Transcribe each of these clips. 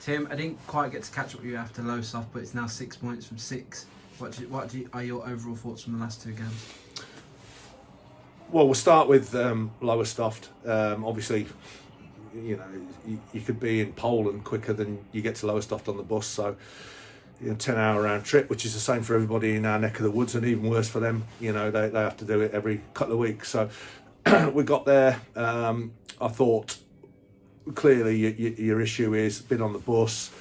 Tim, I didn't quite get to catch up with you after Lowestoft, but it's now 6 points from 6. What are your overall thoughts from the last 2 games? Well, we'll start with Lowestoft. Obviously, you know, you could be in Poland quicker than you get to Lowestoft on the bus. So, 10-hour round trip, which is the same for everybody in our neck of the woods, and even worse for them. You know, they have to do it every couple of weeks. So, we got there. I thought clearly your issue is been on the bus.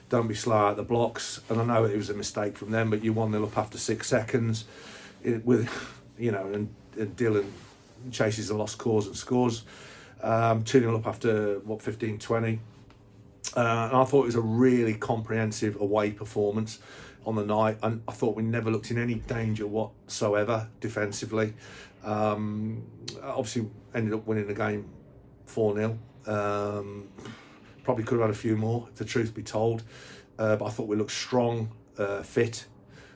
Don't be slow at the blocks, and I know it was a mistake from them, but you 1-0 up after 6 seconds, and Dylan chases a lost cause and scores. 2-0 up after 15-20, and I thought it was a really comprehensive away performance on the night, and I thought we never looked in any danger whatsoever defensively. Obviously ended up winning the game 4-0. Probably could have had a few more, if the truth be told, but I thought we looked strong, fit,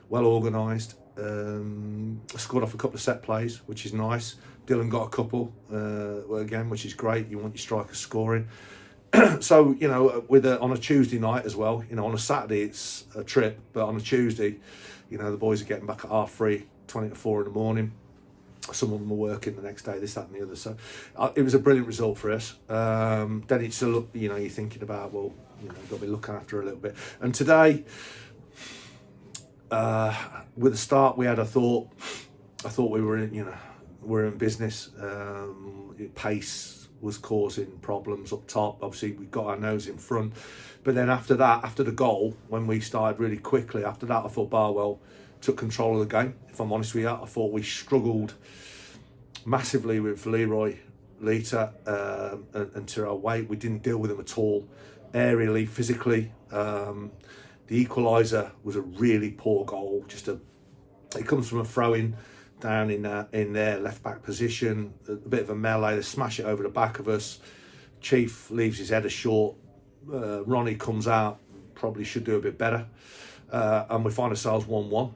well organised. Scored off a couple of set plays, which is nice. Dylan got a couple again, which is great. You want your strikers scoring. So, on a Tuesday night as well, on a Saturday it's a trip, but on a Tuesday, the boys are getting back at 3:30, 20 to 4 in the morning. Some of them are working the next day, this, that and the other. So it was a brilliant result for us. Then it's a look, you're thinking about, got to be looking after a little bit. And today, with the start we had, I thought we were in business. Pace was causing problems up top. Obviously, we got our nose in front. But then after that, after the goal, when we started really quickly, after that, I thought Barwell took control of the game. If I'm honest with you, I thought we struggled massively with Leroy, Lita, and Tyrell Waite. We didn't deal with them at all, aerially, physically. The equaliser was a really poor goal. It comes from a throw-in down in their left-back position, a bit of a melee. They smash it over the back of us. Chief leaves his header short. Ronnie comes out, probably should do a bit better. And we find ourselves 1-1.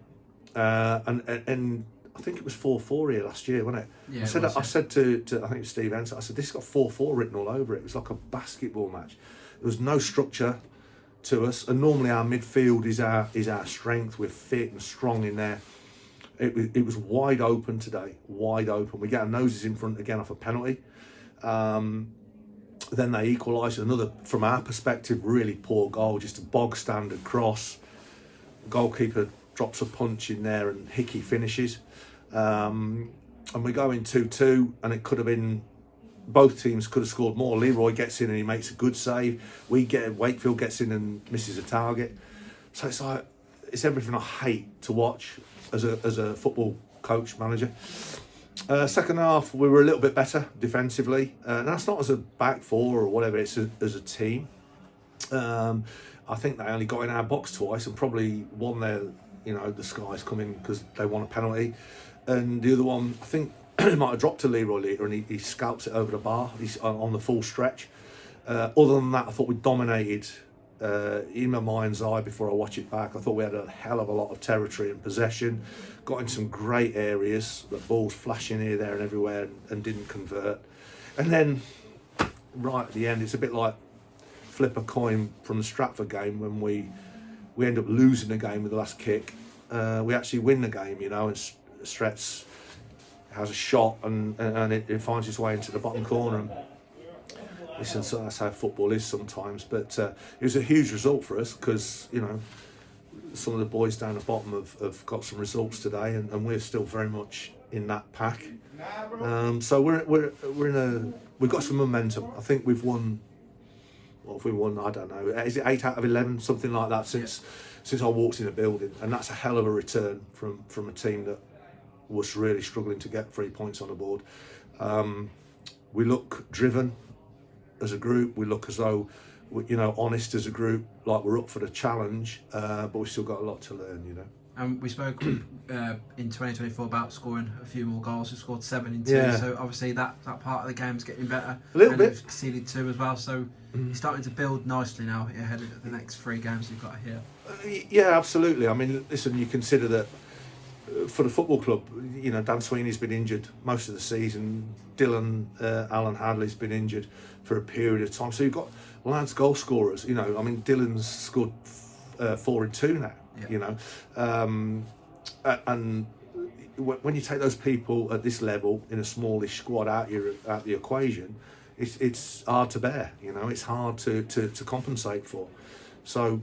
And I think it was 4-4 here last year, wasn't it? Yeah, I said to I think it was Steve Enser, I said, this has got 4-4 written all over it. It was like a basketball match. There was no structure to us, and normally our midfield is our strength. We're fit and strong in there. It was wide open today, wide open. We get our noses in front again off a penalty. Then they equalise. Another, from our perspective, really poor goal, just a bog standard cross. Goalkeeper drops a punch in there and Hickey finishes. And we go in 2-2, and it could have been, both teams could have scored more. Leroy gets in and he makes a good save. Wakefield gets in and misses a target. So it's everything I hate to watch as a football coach, manager. Second half, we were a little bit better defensively. And that's not as a back four or whatever, it's as a team. I think they only got in our box twice and probably one there, the Skies come in because they want a penalty. And the other one, I think he might have dropped to Leroy later and he scalps it over the bar. He's on the full stretch. Other than that, I thought we dominated in my mind's eye before I watch it back. I thought we had a hell of a lot of territory and possession, got in some great areas, the balls flashing here, there and everywhere, and didn't convert. And then right at the end, it's a bit like flip a coin from the Stratford game when we end up losing the game with the last kick. We actually win the game, and Stretz has a shot and it finds its way into the bottom corner. And listen, so that's how football is sometimes. But it was a huge result for us because, some of the boys down the bottom have got some results today, and we're still very much in that pack. So we've got some momentum. I think we've won. What have we won? I don't know. Is it 8 out of 11, something like that, since I walked in the building, and that's a hell of a return from a team that was really struggling to get 3 points on the board. We look driven as a group. We look as though we're, honest as a group, like we're up for the challenge, but we've still got a lot to learn, And we spoke in 2024 about scoring a few more goals. We scored 7 in 2, so obviously that part of the game's getting better. A little bit. We've conceded 2 as well, so you're starting to build nicely now ahead of the next 3 games you've got here. Yeah, absolutely. I mean, listen, you consider that for the football club, you know, Dan Sweeney's been injured most of the season. Dylan Alan Hadley's been injured for a period of time. So you've got lads goal scorers. You know, I mean, Dylan's scored 4 in 2 now. Yeah. You know, and when you take those people at this level in a smallish squad out the equation, it's hard to bear. You know, it's hard to compensate for. So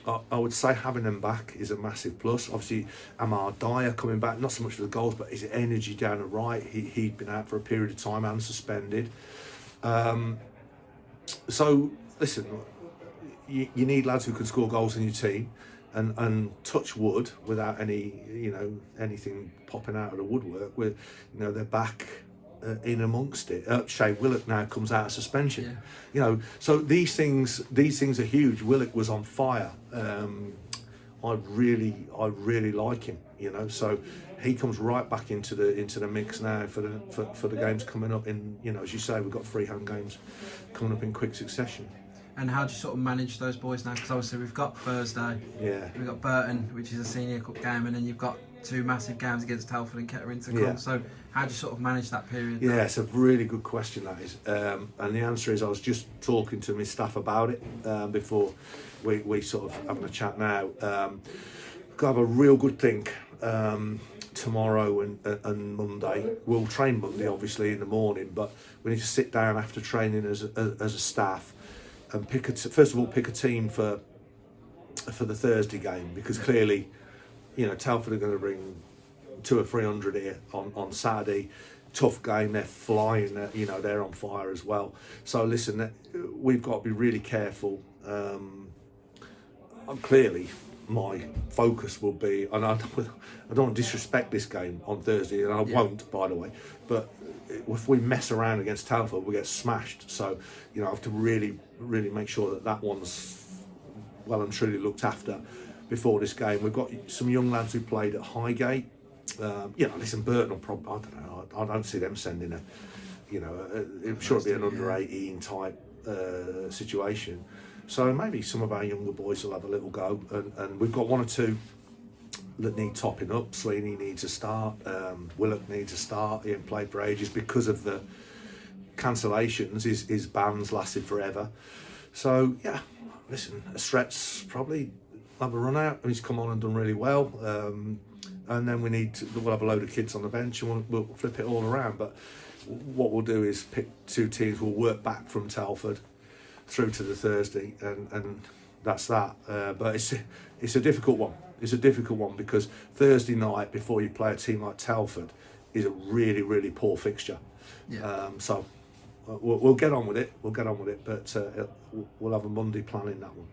I would say having them back is a massive plus. Obviously, Amar Dyer coming back, not so much for the goals, but his energy down the right. He'd been out for a period of time and suspended. So listen, you need lads who can score goals in your team, and touch wood, without anything popping out of the woodwork. With they're back in amongst it. Shea Willock now comes out of suspension. Yeah. You know, so these things are huge. Willock was on fire. I really like him. You know, so he comes right back into the mix now for the games coming up. In, as you say, we've got 3 home games coming up in quick succession. And how do you sort of manage those boys now? Because obviously we've got Thursday, we've got Burton, which is a senior cup game, and then you've got 2 massive games against Telford and Kettering to come. Yeah. So how do you sort of manage that period? Yeah, it's a really good question, that is. And the answer is, I was just talking to my staff about it before we sort of having a chat now. Got to have a real good think tomorrow and Monday. We'll train Monday, obviously, in the morning, but we need to sit down after training as a staff and pick a team for the Thursday game, because clearly, Telford are going to bring 200 or 300 here on Saturday. Tough game, they're flying, they're on fire as well. So listen, we've got to be really careful. Clearly, my focus will be, and I don't want to disrespect this game on Thursday, and I won't, by the way, but if we mess around against Telford, we get smashed. So, I have to really, really make sure that one's well and truly looked after before this game. We've got some young lads who played at Highgate. Listen, Burton will probably, I don't know, I don't see them sending I'm sure it'll be an under 18 type situation. So maybe some of our younger boys will have a little go, and we've got 1 or 2 that need topping up. Sweeney needs a start, Willock needs a start. He hasn't played for ages because of the cancellations. His bans lasted forever. So yeah, listen, Stret's probably have a run out, and he's come on and done really well. And then we'll have a load of kids on the bench, and we'll flip it all around. But what we'll do is pick 2 teams. We'll work back from Telford through to the Thursday, and that's that. But it's a difficult one. It's a difficult one because Thursday night, before you play a team like Telford, is a really, really poor fixture. Yeah. So we'll get on with it. But we'll have a Monday plan in that one.